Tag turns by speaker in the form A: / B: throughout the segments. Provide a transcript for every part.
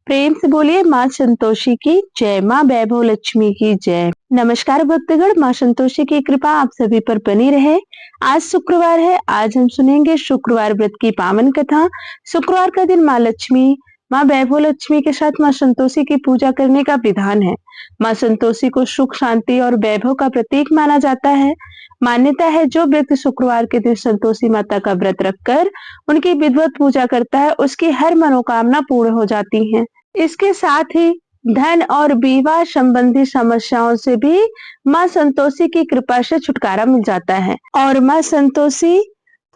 A: प्रेम से बोलिए माँ संतोषी की जय, माँ वैभव लक्ष्मी की जय। नमस्कार भक्तगण, माँ संतोषी की कृपा आप सभी पर बनी रहे। आज शुक्रवार है। आज हम सुनेंगे शुक्रवार व्रत की पावन कथा। शुक्रवार का दिन माँ लक्ष्मी, माँ वैभव लक्ष्मी के साथ माँ संतोषी की पूजा करने का विधान है। माँ संतोषी को सुख, शांति और वैभव का प्रतीक माना जाता है। मान्यता है जो व्यक्ति शुक्रवार के दिन संतोषी माता का व्रत रखकर उनकी विधिवत पूजा करता है, उसकी हर मनोकामना पूर्ण हो जाती है। इसके साथ ही धन और विवाह संबंधी समस्याओं से भी माँ संतोषी की कृपा से छुटकारा मिल जाता है और माँ संतोषी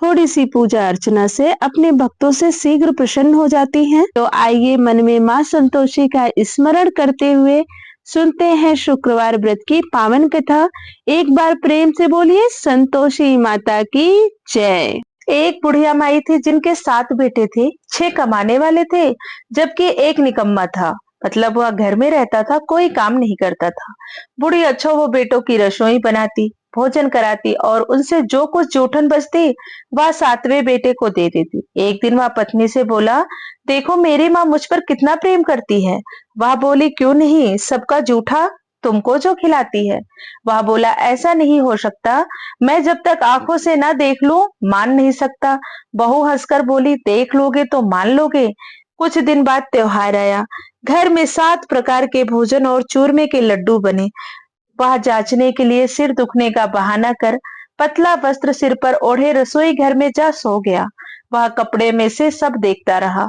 A: थोड़ी सी पूजा अर्चना से अपने भक्तों से शीघ्र प्रसन्न हो जाती हैं। तो आइए मन में माँ संतोषी का स्मरण करते हुए सुनते हैं शुक्रवार व्रत की पावन कथा। एक बार प्रेम से बोलिए संतोषी माता की जय। एक बुढ़िया माई थी जिनके 7 बेटे थे। 6 कमाने वाले थे जबकि एक निकम्मा था। मतलब वह घर में रहता था, कोई काम नहीं करता था। बूढ़ी अच्छा वो बेटों की रसोई बनाती, भोजन कराती और उनसे जो कुछ जूठन बचती वह 7वें बेटे को दे देती। एक दिन वह पत्नी से बोला, देखो मेरी माँ मुझ पर कितना प्रेम करती है। वह बोली, क्यों नहीं, सबका जूठा तुमको जो खिलाती है। वह बोला, ऐसा नहीं हो सकता, मैं जब तक आंखों से ना देख लूं मान नहीं सकता। बहू हंसकर बोली, देख लोगे तो मान लोगे। कुछ दिन बाद त्योहार आया। घर में 7 प्रकार के भोजन और चूरमे के लड्डू बने। वह जांचने के लिए सिर दुखने का बहाना कर पतला वस्त्र सिर पर ओढ़े रसोई घर में जा सो गया। वह कपड़े में से सब देखता रहा।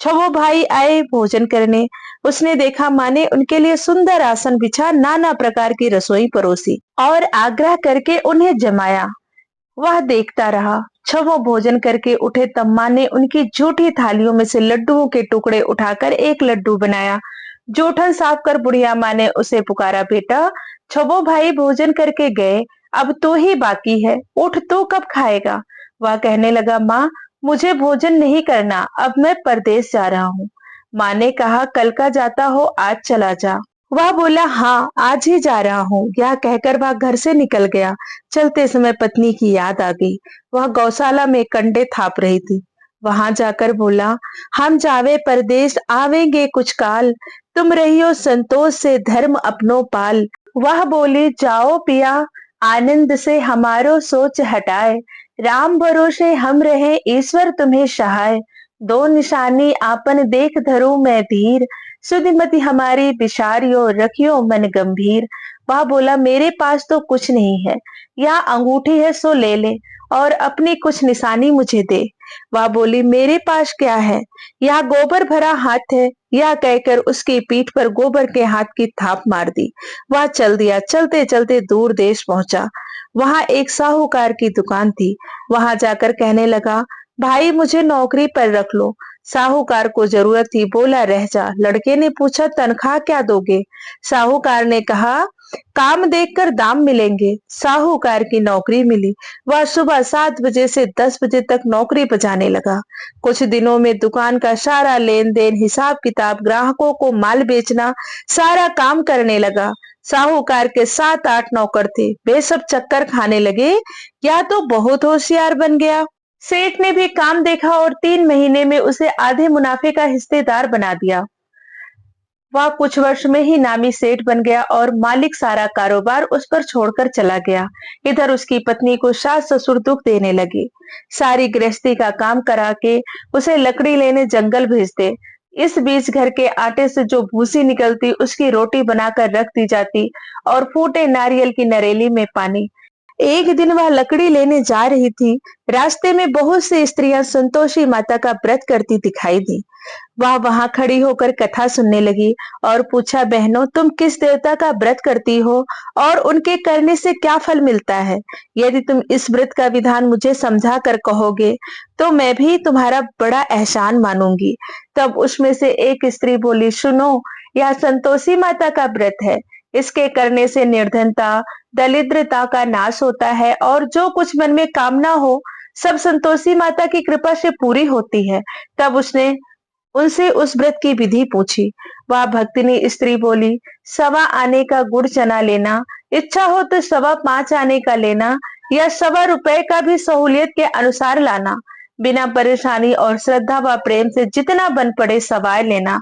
A: छवो भाई आए भोजन करने। उसने देखा माँ ने उनके लिए सुंदर आसन बिछा नाना प्रकार की रसोई परोसी और आग्रह करके उन्हें जमाया। वह देखता रहा। छवो भोजन करके उठे तब माँ ने उनकी झूठी थालियों में से लड्डुओं के टुकड़े उठाकर एक लड्डू बनाया। जूठन साफ कर बुढ़िया माँ ने उसे पुकारा, बेटा छबो भाई भोजन करके गए, अब तो ही बाकी है, उठ तो कब खाएगा। वह कहने लगा, माँ मुझे भोजन नहीं करना, अब मैं परदेश जा रहा हूँ। माँ ने कहा, कल का जाता हो आज चला जा। वह बोला, हाँ आज ही जा रहा हूँ। यह कहकर वह घर से निकल गया। चलते समय पत्नी की याद आ गई। वह गौशाला में कंडे थाप रही थी। वहां जाकर बोला, हम जावे परदेश आवेंगे कुछ काल, तुम रहियो संतोष से धर्म अपनो पाल। वह बोली, जाओ पिया आनंद से हमारो सोच हटाए, राम भरोसे हम रहे ईश्वर तुम्हें सहाय। दो निशानी आपन देख धरो मैं धीर, सुधिमति हमारी विचारियो रखियो मन गंभीर। वह बोला, मेरे पास तो कुछ नहीं है, यह अंगूठी है सो ले ले और अपनी कुछ निशानी मुझे दे। वह बोली, मेरे पास क्या है, यह गोबर भरा हाथ है। यह कहकर उसकी पीठ पर गोबर के हाथ की थाप मार दी। वह चल दिया। चलते चलते दूर देश पहुंचा। वहां एक साहूकार की दुकान थी। वहां जाकर कहने लगा, भाई मुझे नौकरी पर रख लो। साहूकार को जरूरत थी, बोला रह जा। लड़के ने पूछा, तनख्वाह क्या दोगे। साहूकार ने कहा, काम देखकर दाम मिलेंगे। साहूकार की नौकरी मिली। वह सुबह 7 बजे से 10 बजे तक नौकरी बजाने लगा। कुछ दिनों में दुकान का सारा लेन देन, हिसाब किताब, ग्राहकों को माल बेचना, सारा काम करने लगा। साहूकार के 7-8 नौकर थे। वे सब चक्कर खाने लगे, या तो बहुत होशियार बन गया। सेठ ने भी काम देखा और 3 महीने में उसे आधे मुनाफे का हिस्सेदार बना दिया। वह कुछ वर्ष में ही नामी सेठ बन गया और मालिक सारा कारोबार उस पर छोड़कर चला गया। इधर उसकी पत्नी को सास ससुर दुख देने लगे। सारी गृहस्थी का काम करा के उसे लकड़ी लेने जंगल भेजते। इस बीच घर के आटे से जो भूसी निकलती उसकी रोटी बनाकर रख दी जाती और फूटे नारियल की नरेली में पानी। एक दिन वह लकड़ी लेने जा रही थी। रास्ते में बहुत सी स्त्रियां संतोषी माता का व्रत करती दिखाई दी। वह वहां खड़ी होकर कथा सुनने लगी और पूछा, बहनों तुम किस देवता का व्रत करती हो और उनके करने से क्या फल मिलता है। यदि तुम इस व्रत का विधान मुझे समझा कर कहोगे तो मैं भी तुम्हारा बड़ा एहसान मानूंगी। तब उसमें से एक स्त्री बोली, सुनो, यह संतोषी माता का व्रत है। इसके करने से निर्धनता, दरिद्रता का नाश होता है और जो कुछ मन में कामना हो सब संतोषी माता की कृपा से पूरी होती है। तब उसने उनसे उस व्रत की विधि पूछी। वह भक्तिनी स्त्री बोली, 1.25 आने का गुड़ चना लेना, इच्छा हो तो 5.25 आने का लेना या 1.25 रुपए का भी सहूलियत के अनुसार लाना। बिना परेशानी और श्रद्धा व प्रेम से जितना बन पड़े सवार लेना।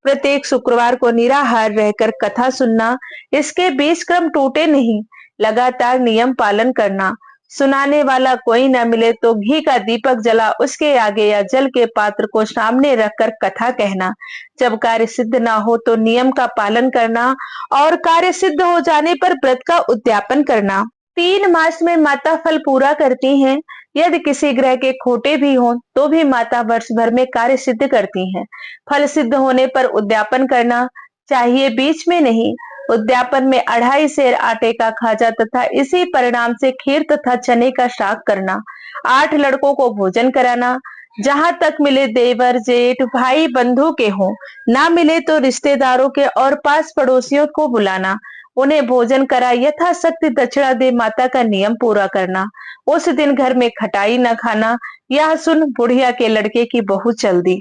A: प्रत्येक शुक्रवार को निराहार रहकर कथा सुनना, इसके बीच क्रम टूटे नहीं, लगातार नियम पालन करना, सुनाने वाला कोई न मिले तो घी का दीपक जला उसके आगे या जल के पात्र को सामने रखकर कथा कहना, जब कार्य सिद्ध ना हो तो नियम का पालन करना और कार्य सिद्ध हो जाने पर व्रत का उद्यापन करना। 3 मास में माता फल पूरा करती हैं। यदि किसी ग्रह के खोटे भी हों तो भी माता वर्ष भर में कार्य सिद्ध करती हैं। फल सिद्ध होने पर उद्यापन करना चाहिए, बीच में नहीं। उद्यापन में 2.5 सेर आटे का खाजा तथा इसी परिणाम से खीर तथा चने का साग करना, 8 लड़कों को भोजन कराना, जहां तक मिले देवर जेठ भाई बंधु के हों, ना मिले तो रिश्तेदारों के और पास पड़ोसियों को बुलाना, उन्हें भोजन करा यथाशक्ति दक्षिणा दे माता का नियम पूरा करना। उस दिन घर में खटाई न खाना। यह सुन बुढ़िया के लड़के की बहू चल दी।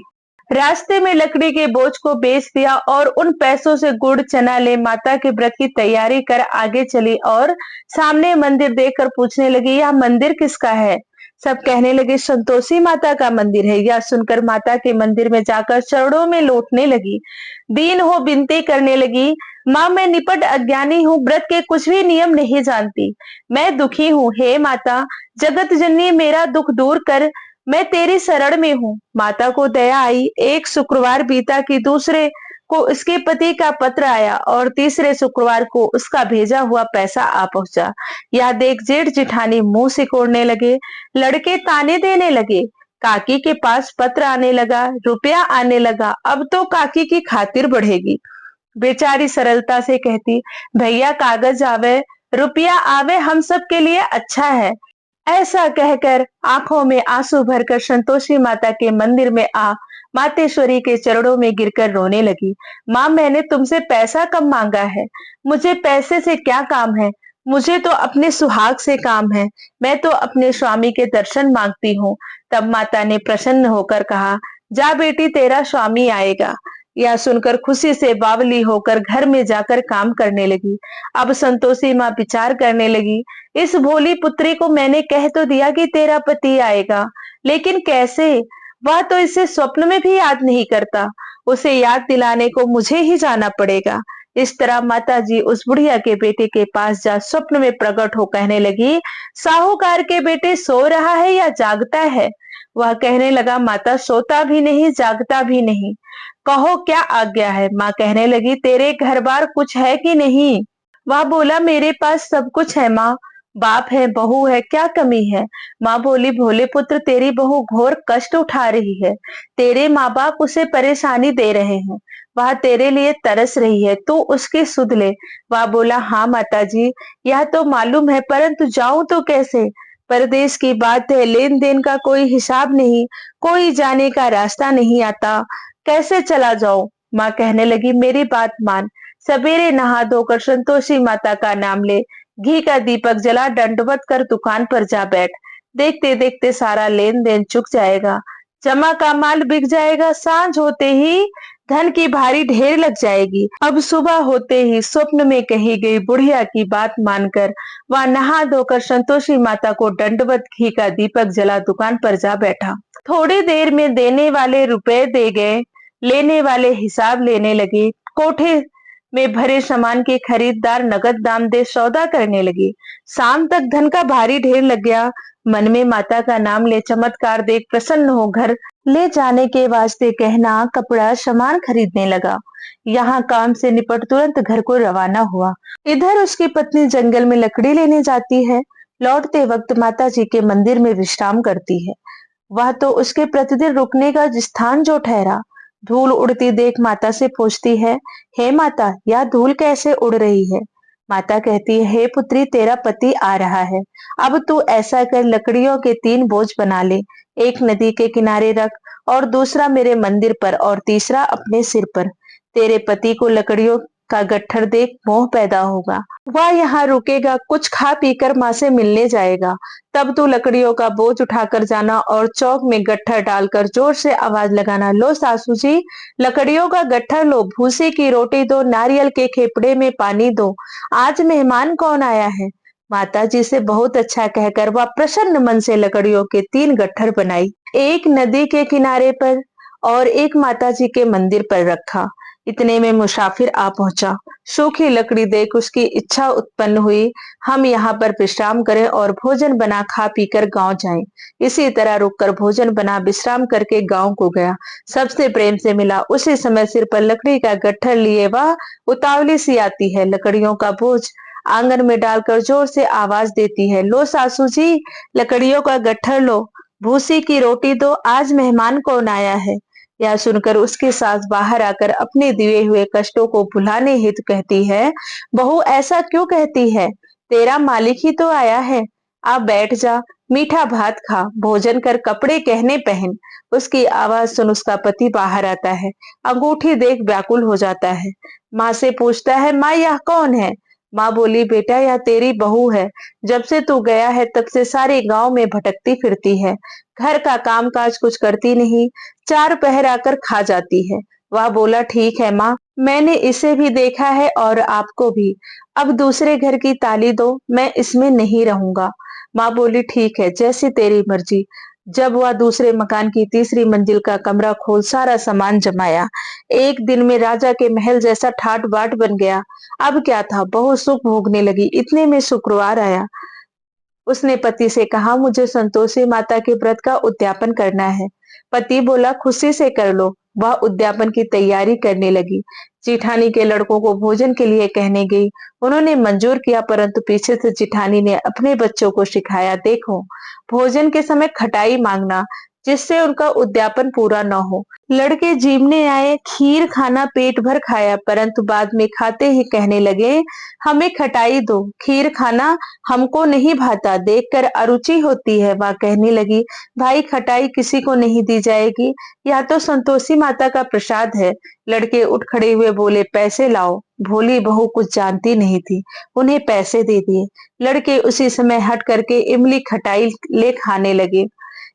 A: रास्ते में लकड़ी के बोझ को बेच दिया और उन पैसों से गुड़ चना ले माता के व्रत की तैयारी कर आगे चली और सामने मंदिर देखकर पूछने लगी, यह मंदिर किसका है? सब कहने लगे, संतोषी माता का मंदिर है। यह सुनकर माता के मंदिर में जाकर चरणों में लौटने लगी, दीन हो विनती करने लगी, माँ मैं निपट अज्ञानी हूँ, व्रत के कुछ भी नियम नहीं जानती, मैं दुखी हूँ, हे माता जगत जननी मेरा दुख दूर कर, मैं तेरी शरण में हूँ। माता को दया आई। एक शुक्रवार बीता कि दूसरे को उसके पति का पत्र आया और तीसरे शुक्रवार को उसका भेजा हुआ पैसा आ पहुंचा। यह देख जेठ जिठानी मुंह सिकोड़ने लगे, लड़के ताने देने लगे। काकी के पास पत्र आने लगा, रुपया आने लगा, अब तो काकी की खातिर बढ़ेगी। बेचारी सरलता से कहती, भैया कागज आवे रुपया आवे हम सब के लिए अच्छा है। ऐसा कहकर आंखों में आंसू भरकर संतोषी माता के मंदिर में आ मातेश्वरी के चरणों में गिरकर रोने लगी। माँ मैंने तुमसे पैसा कब मांगा है? मुझे पैसे से क्या काम है? मुझे तो अपने सुहाग से काम है। मैं तो अपने स्वामी के दर्शन मांगती हूँ। तब माता ने प्रसन्न होकर कहा, जा बेटी तेरा स्वामी आएगा। यह सुनकर खुशी से बावली होकर घर में जाकर काम करने लगी। अब संतोषी माँ विचार करने लगी, इस भोली पुत्री को मैंने कह तो दिया कि तेरा पति आएगा, लेकिन कैसे? वह तो इसे स्वप्न में भी याद नहीं करता। उसे याद दिलाने को मुझे ही जाना पड़ेगा। इस तरह माता जी उस बुढ़िया के बेटे के पास जा स्वप्न में प्रकट हो कहने लगी, साहूकार के बेटे सो रहा है या जागता है? वह कहने लगा, माता सोता भी नहीं जागता भी नहीं, कहो क्या आज्ञा है? माँ कहने लगी, तेरे घर बार कुछ है कि नहीं? वह बोला, मेरे पास सब कुछ है माँ, बाप है बहू है, क्या कमी है? माँ बोली, भोले पुत्र तेरी बहू घोर कष्ट उठा रही है, तेरे माँ बाप उसे परेशानी दे रहे हैं, वह तेरे लिए तरस रही है, तू उसकी सुध ले। वह बोला, हाँ माता जी यह तो मालूम है, परंतु जाऊं तो कैसे? परदेश की बात है, लेन देन का कोई हिसाब नहीं, कोई जाने का रास्ता नहीं आता, कैसे चला जाऊं? माँ कहने लगी, मेरी बात मान, सवेरे नहा धोकर संतोषी माता का नाम ले, घी का दीपक जला दंडवत कर दुकान पर जा बैठ, देखते देखते सारा लेन देन चुक जाएगा, जमा का माल बिक जाएगा, सांझ होते ही धन की भारी ढेर लग जाएगी। अब सुबह होते ही स्वप्न में कही गई बुढ़िया की बात मानकर वह नहा धोकर संतोषी माता को दंडवत घी का दीपक जला दुकान पर जा बैठा। थोड़ी देर में देने वाले रुपए दे गए, लेने वाले हिसाब लेने लगे। कोठे में भरे सामान के खरीदार नगद दाम दे सौदा करने लगे। शाम तक धन का भारी ढेर लग गया। मन में माता का नाम ले चमत्कार देख प्रसन्न हो घर ले जाने के वास्ते गहना कपड़ा सामान खरीदने लगा। यहाँ काम से निपट तुरंत घर को रवाना हुआ। इधर उसकी पत्नी जंगल में लकड़ी लेने जाती है। लौटते वक्त माता जी के मंदिर में विश्राम करती है। वह तो उसके प्रतिदिन रुकने का स्थान जो ठहरा। धूल उड़ती देख माता से पूछती है, हे माता यह धूल कैसे उड़ रही है? माता कहती है, हे पुत्री तेरा पति आ रहा है, अब तू ऐसा कर लकड़ियों के 3 बोझ बना ले, एक नदी के किनारे रख और दूसरा मेरे मंदिर पर और तीसरा अपने सिर पर। तेरे पति को लकड़ियों का गट्ठर देख मोह पैदा होगा, वह यहाँ रुकेगा, कुछ खा पीकर माँ से मिलने जाएगा। तब तू लकड़ियों का बोझ उठाकर जाना और चौक में गट्ठर डालकर जोर से आवाज लगाना, लो सासू जी लकड़ियों का गट्ठर लो, भूसे की रोटी दो, नारियल के खेपड़े में पानी दो, आज मेहमान कौन आया है? माता जी से बहुत अच्छा कहकर वह प्रसन्न मन से लकड़ियों के 3 गट्ठर बनाई, एक नदी के किनारे पर और एक माता जी के मंदिर पर रखा। इतने में मुसाफिर आ पहुंचा। सूखी लकड़ी देख उसकी इच्छा उत्पन्न हुई, हम यहाँ पर विश्राम करें और भोजन बना खा पीकर गांव जाएं। इसी तरह रुककर भोजन बना विश्राम करके गांव को गया। सबसे प्रेम से मिला। उसी समय सिर पर लकड़ी का गट्ठर लिए वह उतावली सी आती है। लकड़ियों का बोझ आंगन में डालकर जोर से आवाज देती है, लो सासू जी, लकड़ियों का गट्ठर लो, भूसी की रोटी दो, आज मेहमान कौन आया है। यह सुनकर उसकी सास बाहर आकर अपने दिए हुए कष्टों को भुलाने हेतु कहती है, बहू ऐसा क्यों कहती है, तेरा मालिक ही तो आया है, आप बैठ जा, मीठा भात खा, भोजन कर, कपड़े गहने पहन। उसकी आवाज सुन उसका पति बाहर आता है। अंगूठी देख व्याकुल हो जाता है। माँ से पूछता है, माँ यह कौन है। माँ बोली, बेटा यह तेरी बहू है। जब से तू गया है तब से सारे गांव में भटकती फिरती है, घर का काम काज कुछ करती नहीं, चार पहर आकर खा जाती है। वह बोला, ठीक है माँ, मैंने इसे भी देखा है और आपको भी। अब दूसरे घर की ताली दो, मैं इसमें नहीं रहूंगा। माँ बोली, ठीक है, जैसी तेरी मर्जी। जब वह दूसरे मकान की तीसरी मंजिल का कमरा खोल सारा सामान जमाया, एक दिन में राजा के महल जैसा ठाट बाट बन गया। अब क्या था, बहुत सुख भोगने लगी। इतने में शुक्रवार आया। उसने पति से कहा, मुझे संतोषी माता के व्रत का उद्यापन करना है। पति बोला, खुशी से कर लो। वह उद्यापन की तैयारी करने लगी। जिठानी के लड़कों को भोजन के लिए कहने गई। उन्होंने मंजूर किया, परंतु पीछे से जिठानी ने अपने बच्चों को सिखाया, देखो, भोजन के समय खटाई मांगना, जिससे उनका उद्यापन पूरा न हो। लड़के जीमने आए, खीर खाना पेट भर खाया, परंतु बाद में खाते ही कहने लगे, हमें खटाई दो, खीर खाना हमको नहीं भाता, देखकर अरुचि होती है। वह कहने लगी, भाई खटाई किसी को नहीं दी जाएगी, यह तो संतोषी माता का प्रसाद है। लड़के उठ खड़े हुए बोले, पैसे लाओ। भोली बहू कुछ जानती नहीं थी, उन्हें पैसे दे दिए। लड़के उसी समय हट करके इमली खटाई ले खाने लगे।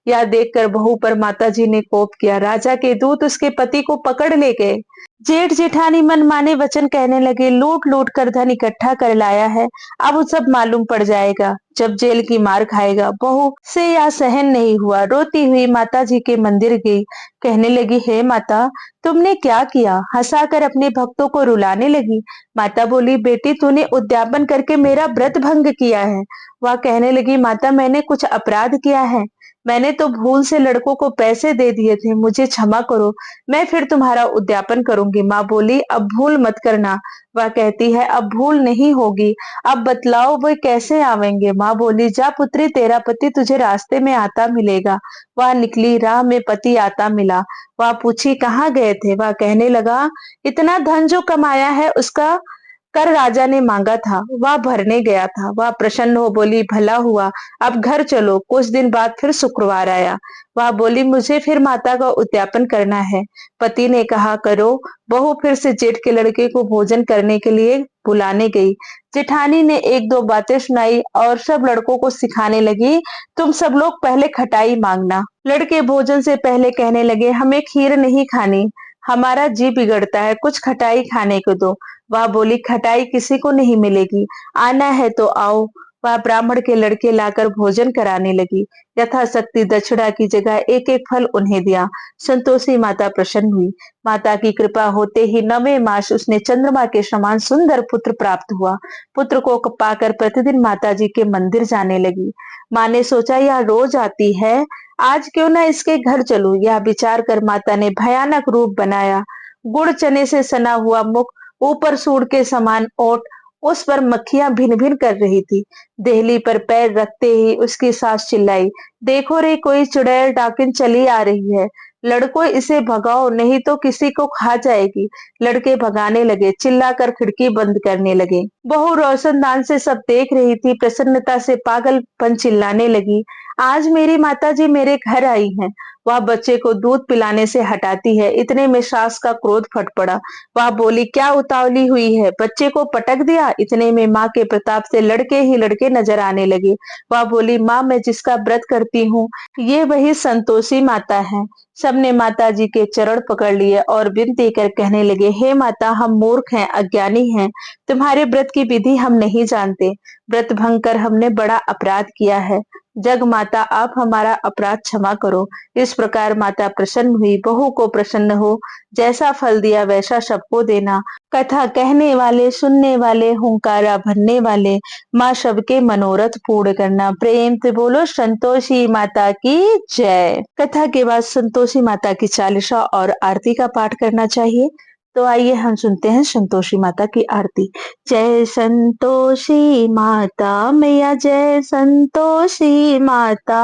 A: यह देखकर बहू पर माताजी ने कोप किया। राजा के दूत उसके पति को पकड़ ले गए। जेठ जेठानी मनमाने वचन कहने लगे, लूट लूट कर धन इकट्ठा कर लाया है, अब वो सब मालूम पड़ जाएगा, जब जेल की मार खाएगा। बहू से यह सहन नहीं हुआ, रोती हुई माता जी के मंदिर गई। कहने लगी, हे माता, तुमने क्या किया। हंसाकर अपने भक्तों को रुलाने लगी। माता बोली, बेटी तूने उद्यापन करके मेरा व्रत भंग किया है। वह कहने लगी, माता मैंने कुछ अपराध किया है, मैंने तो भूल से लड़कों को पैसे दे दिए थे, मुझे क्षमा करो, मैं फिर तुम्हारा उद्यापन करूंगी। माँ बोली, अब भूल मत करना। वह कहती है, अब भूल नहीं होगी, अब बतलाओ वे कैसे आवेंगे। माँ बोली, जा पुत्री, तेरा पति तुझे रास्ते में आता मिलेगा। वह निकली, राह में पति आता मिला। वह पूछी, कहाँ गए थे। वह कहने लगा, इतना धन जो कमाया है उसका कर राजा ने मांगा था, वह भरने गया था। वह प्रसन्न हो बोली, भला हुआ, अब घर चलो। कुछ दिन बाद फिर शुक्रवार आया। वह बोली, मुझे फिर माता का उद्यापन करना है। पति ने कहा, करो। बहू फिर से जेठ के लड़के को भोजन करने के लिए बुलाने गई। जेठानी ने एक दो बातें सुनाई और सब लड़कों को सिखाने लगी, तुम सब लोग पहले खटाई मांगना। लड़के भोजन से पहले कहने लगे, हमें खीर नहीं खानी, हमारा जी बिगड़ता है, कुछ खटाई खाने को दो। वह बोली, खटाई किसी को नहीं मिलेगी, आना है तो आओ। वह ब्राह्मण के लड़के लाकर भोजन कराने लगी। यथाशक्ति दक्षिणा की जगह एक एक फल उन्हें दिया। संतोषी माता प्रसन्न हुई। माता की कृपा होते ही 9वें मास उसने चंद्रमा के समान सुंदर पुत्र प्राप्त हुआ। पुत्र को पाकर प्रतिदिन माता जी के मंदिर जाने लगी। माँ ने सोचा, यह रोज आती है, आज क्यों ना इसके घर चलूं। यह विचार कर माता ने भयानक रूप बनाया। गुड़ चने से सना हुआ मुख, ऊपर सूंड के समान ओठ, उस पर मक्खियां भिन भिन कर रही थी। देहली पर पैर रखते ही उसकी सास चिल्लाई, देखो रे, कोई चुड़ैल डाकिन चली आ रही है, लड़कों इसे भगाओ, नहीं तो किसी को खा जाएगी। लड़के भगाने लगे, चिल्लाकर खिड़की बंद करने लगे। बहू रोशनदान से सब देख रही थी, प्रसन्नता से पागलपन चिल्लाने लगी, आज मेरी माताजी मेरे घर आई हैं। वह बच्चे को दूध पिलाने से हटाती है। इतने में सास का क्रोध फट पड़ा। वह बोली, क्या उतावली हुई है, बच्चे को पटक दिया। इतने में माँ के प्रताप से लड़के ही लड़के नजर आने लगे। वह बोली, माँ मैं जिसका व्रत करती हूँ, ये वही संतोषी माता है। सबने माता जी के चरण पकड़ लिए और विनती कर कहने लगे, हे माता, हम मूर्ख हैं, अज्ञानी हैं, तुम्हारे व्रत की विधि हम नहीं जानते, व्रत भंग कर हमने बड़ा अपराध किया है। जग माता आप हमारा अपराध क्षमा करो। इस प्रकार माता प्रसन्न हुई, बहू को प्रसन्न हो, जैसा फल दिया वैसा सबको देना। कथा कहने वाले, सुनने वाले, हुंकारा भरने वाले, माँ सबके मनोरथ पूर्ण करना। प्रेम से बोलो संतोषी माता की जय। कथा के बाद संतोषी माता की चालीसा और आरती का पाठ करना चाहिए। तो आइए हम सुनते हैं संतोषी माता की आरती। जय संतोषी माता मैया, जय संतोषी माता,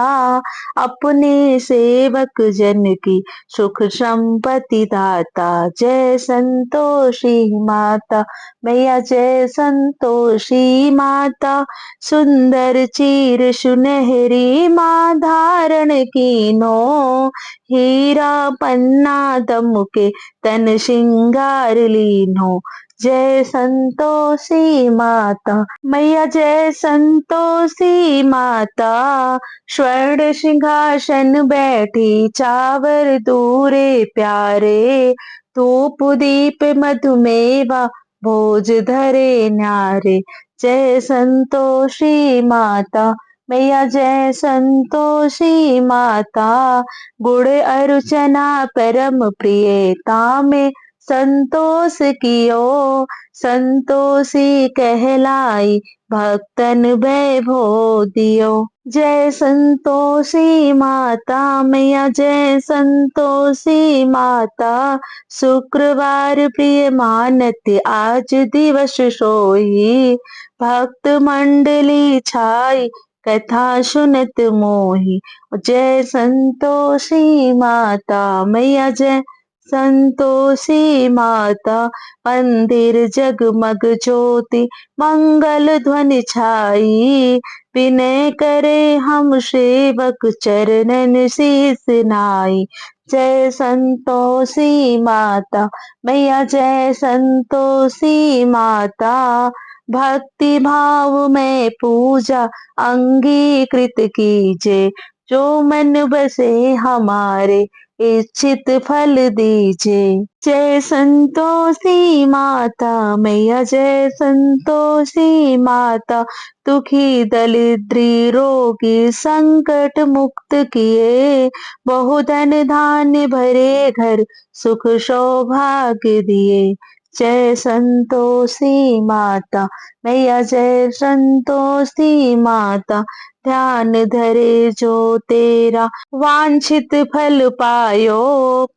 A: अपने सेवक जन की सुख संपत्ति दाता। जय संतोषी माता मैया, जय संतोषी माता, सुंदर चीर सुनहरी माँ धारण कीनो, हीरा पन्ना दमके तन श्रृंगार लीनो। जय संतोषी माता मैया, जय संतोषी माता, स्वर्ण सिंहासन बैठी चावर दूरे प्यारे, धूप दीप मधुमेवा भोज धरे न्यारे। जय संतोषी माता मैया, जय संतोषी माता, गुड़ अर्चना परम प्रिय तामे संतोष कियो, संतोषी कहलाई भक्तन वैभव दियो। जय संतोषी माता मैया, जय संतोषी माता, शुक्रवार प्रिय मानत आज दिवस सोई, भक्त मंडली छाई कथा सुनत मोही। जय संतोषी माता मैया, जय संतोषी माता, मंदिर जगमग ज्योति मंगल ध्वनि छाई, विनय करे हम सेवक चरणन शीस नाई। जय संतोषी माता मैया, जय संतोषी माता, भक्ति भाव में पूजा अंगीकृत कीजे, जो मन बसे हमारे इच्छित फल दीजे। जय संतोषी माता मैया, जय संतोषी माता, दुखी दरिद्री रोगी संकट मुक्त किए, बहुधन धान्य भरे घर सुख सौभाग्य दिए। जय संतोषी माता मैया, जय संतोषी माता, ध्यान धरे जो तेरा वांछित फल पायो,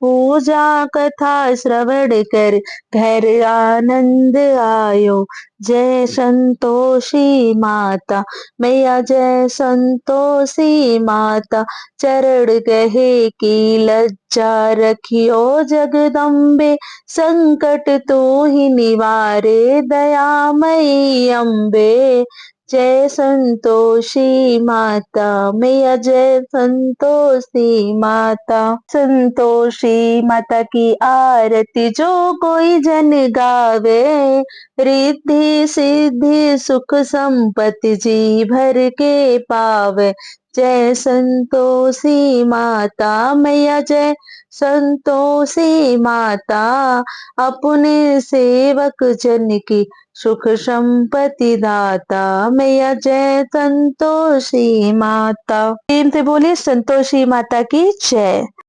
A: पूजा कथा श्रवण कर घर आनंद आयो। जय संतोषी माता मैया, जय संतोषी माता, चरण कहे की लज्जा रखियो जगदम्बे, संकट तो ही निवारे दयामयी अम्बे। जय संतोषी माता मैया, जय संतोषी माता। संतोषी माता की आरती जो कोई जन गावे, रिद्धि सिद्धि सुख संपत्ति जी भर के पावे। जय संतोषी माता मैया, जय संतोषी माता, अपने सेवक जन की सुख संपत्ति दाता। मैया जय संतोषी माता। प्रेम से बोलिए संतोषी माता की जय।